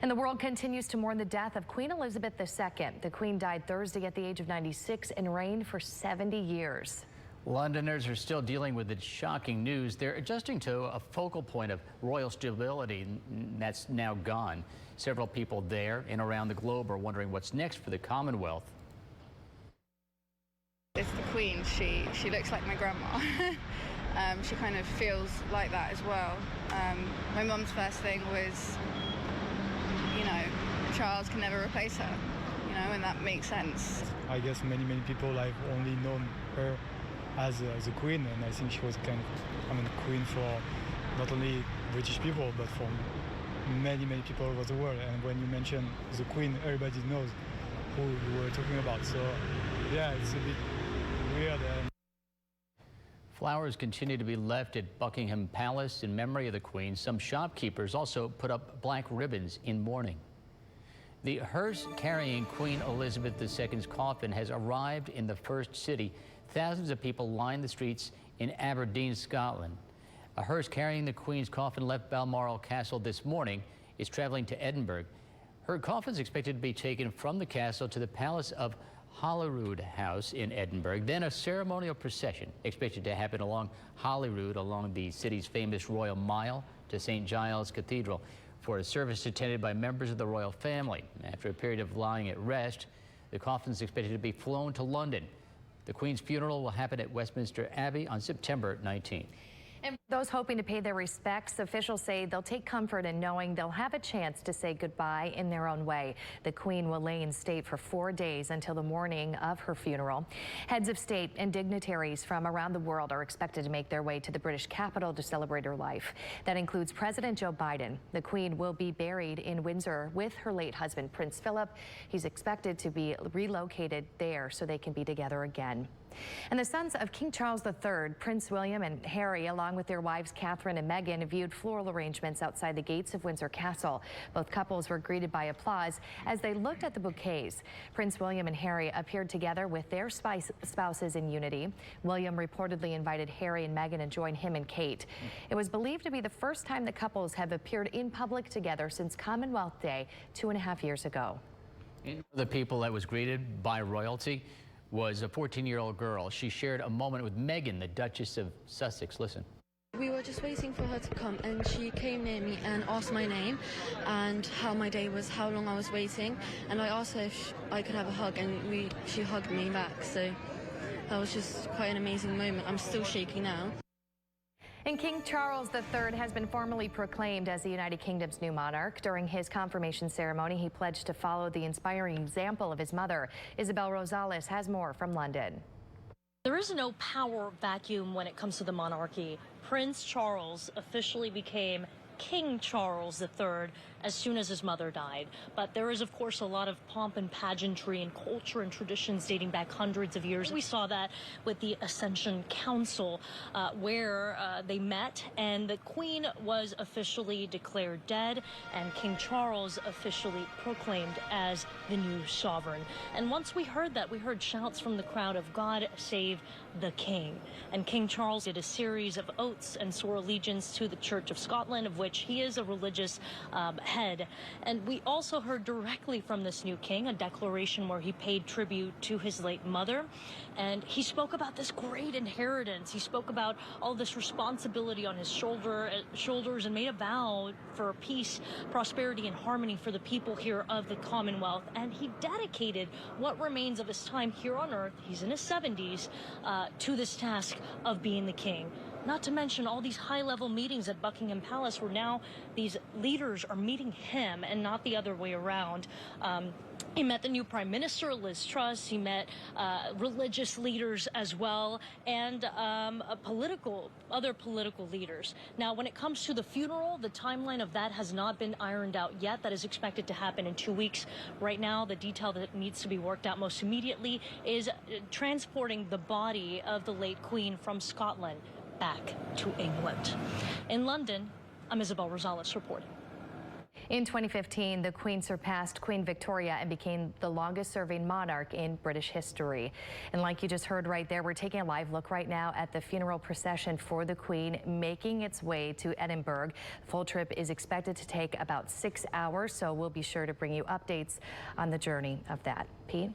And the world continues to mourn the death of Queen Elizabeth II. The Queen died Thursday at the age of 96 and reigned for 70 years. Londoners are still dealing with the shocking news. They're adjusting to a focal point of royal stability that's now gone. Several people there and around the globe are wondering what's next for the Commonwealth. It's the Queen. She looks like my grandma. She kind of feels like that as well. My mum's first thing was, Charles can never replace her, and that makes sense. I guess many people have only known her as a queen, and I think she was kind of, queen for not only British people, but for many people all over the world. And when you mention the Queen, everybody knows who you were talking about. So, yeah, it's a bit weird. Flowers continue to be left at Buckingham Palace in memory of the Queen. Some shopkeepers also put up black ribbons in mourning. The hearse carrying Queen Elizabeth II's coffin has arrived in the first city. Thousands of people line the streets in Aberdeen, Scotland. A hearse carrying the Queen's coffin left Balmoral Castle this morning is traveling to Edinburgh. Her coffin is expected to be taken from the castle to the Palace of Holyrood House in Edinburgh. Then a ceremonial procession expected to happen along Holyrood, along the city's famous Royal Mile, to St. Giles Cathedral for a service attended by members of the royal family. After a period of lying at rest, the coffin is expected to be flown to London. The Queen's funeral will happen at Westminster Abbey on September 19th. And those hoping to pay their respects, officials say they'll take comfort in knowing they'll have a chance to say goodbye in their own way. The Queen will lay in state for 4 days until the morning of her funeral. Heads of state and dignitaries from around the world are expected to make their way to the British capital to celebrate her life. That includes President Joe Biden. The Queen will be buried in Windsor with her late husband, Prince Philip. He's expected to be relocated there so they can be together again. And the sons of King Charles III, Prince William and Harry, along with their wives Catherine and Meghan, viewed floral arrangements outside the gates of Windsor Castle. Both couples were greeted by applause as they looked at the bouquets. Prince William and Harry appeared together with their spouses in unity. William reportedly invited Harry and Meghan to join him and Kate. It was believed to be the first time the couples have appeared in public together since Commonwealth Day 2.5 years ago. The people that was greeted by royalty was a 14-year-old girl. She shared a moment with Meghan, the Duchess of Sussex. Listen. We were just waiting for her to come, and she came near me and asked my name and how my day was, how long I was waiting, and I asked her if I could have a hug, and she hugged me back. So that was just quite an amazing moment. I'm still shaking now. And King Charles III has been formally proclaimed as the United Kingdom's new monarch. During his confirmation ceremony, he pledged to follow the inspiring example of his mother. Isabel Rosales has more from London. There is no power vacuum when it comes to the monarchy. Prince Charles officially became King Charles III as soon as his mother died. But there is, of course, a lot of pomp and pageantry and culture and traditions dating back hundreds of years. We saw that with the Ascension Council, where they met, and the Queen was officially declared dead, and King Charles officially proclaimed as the new sovereign. And once we heard that, we heard shouts from the crowd of "God save the King." And King Charles did a series of oaths and swore allegiance to the Church of Scotland, of which he is a religious head. And we also heard directly from this new king a declaration where he paid tribute to his late mother. And he spoke about this great inheritance. He spoke about all this responsibility on his shoulders and made a vow for peace, prosperity, and harmony for the people here of the Commonwealth. And he dedicated what remains of his time here on earth, he's in his 70s, to this task of being the king. Not to mention all these high-level meetings at Buckingham Palace where now these leaders are meeting him and not the other way around. He met the new Prime Minister, Liz Truss. He met religious leaders as well, and other political leaders. Now, when it comes to the funeral, the timeline of that has not been ironed out yet. That is expected to happen in 2 weeks. Right now, the detail that needs to be worked out most immediately is transporting the body of the late Queen from Scotland back to England. In London, I'm Isabel Rosales reporting. In 2015, the Queen surpassed Queen Victoria and became the longest-serving monarch in British history. And like you just heard right there, we're taking a live look right now at the funeral procession for the Queen making its way to Edinburgh. The full trip is expected to take about 6 hours, so we'll be sure to bring you updates on the journey of that. Pete?